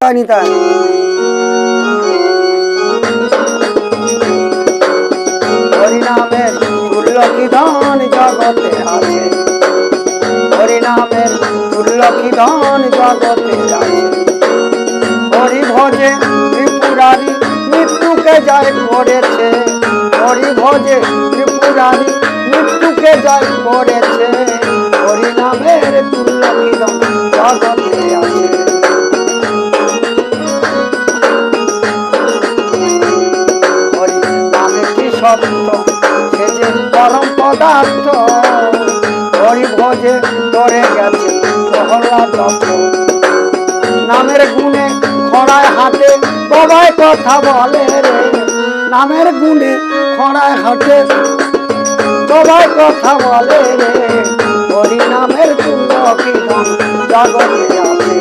নিতাই হরিনামের তুল্য কি ধন জগতে আছে, হরিনামের তুল্য কি ধন জগতে আছে। হরি ভজে ত্রিপুরারি মৃত্যুকে জয় করেছে, হরি ভজে ত্রিপুরারি মৃত্যুকে জয় করেছে। হরিনামের তুল্য কি ধন জগতে আছে। সত্য সে যে পরম পদার্থ, হরি ভজে ধরে গেছে প্রহ্লাদ দত্ত। নামের গুণে খড়ায় হাটে বাবায় কথা বলে রে, নামের গুণে খড়ায় হাটে সবাই কথা বলে রে। হরি নামের তুল্য কি ধন জগতে আছে।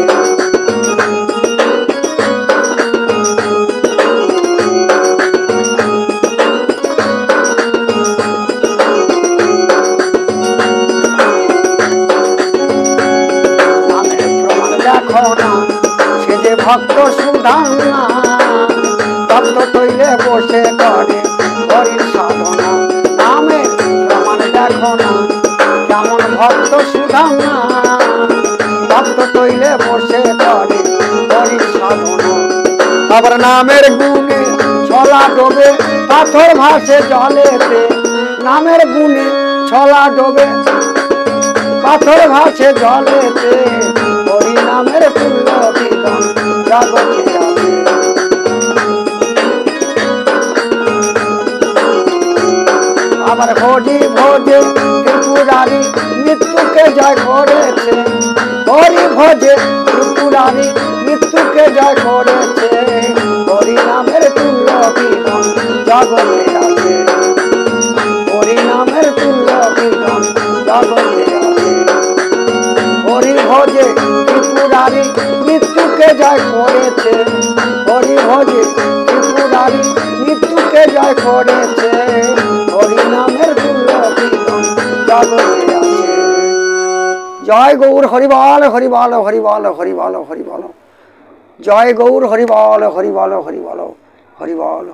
সে যে ভক্ত সুধানা, ভক্ত তৈলে বসে করে হরির সাধনা। নামে প্রমাণ দেখো না কেমন ভক্ত সুধানা, ভক্ত তৈলে বসে করে হরির সাধনা। আবার নামের গুণে ছলা ডোবে পাথর ভাসে জলেতে, নামের গুণে ছলা ডোবে পাথর ভাসে জলেতে। হরি নামের তুল্য কি ধন জগতে আছে। আবার হরি ভজে ত্রিপুরারি মৃত্যুকে জয় করেছে, হরি ভজে ত্রিপুরারি মৃত্যুকে জয় করেছে। হরি নামের তুল্য কি ধন জগতে আছে, হরি নামের তুল্য কি ধন জগতে আছে। হরি ভজে ত্রিপুরারি মৃত্যুকে জয় করেছে, হরি ভজে ত্রিপুরারি মৃত্যুকে জয় করেছে। হরি নামের তুল্য কি ধন জগতে আছে। জয় গৌর হরিবল হরিবল হরিবল হরিবল হরিবল। জয় গৌর হরিবল হরিবল হরিবল হরিবল।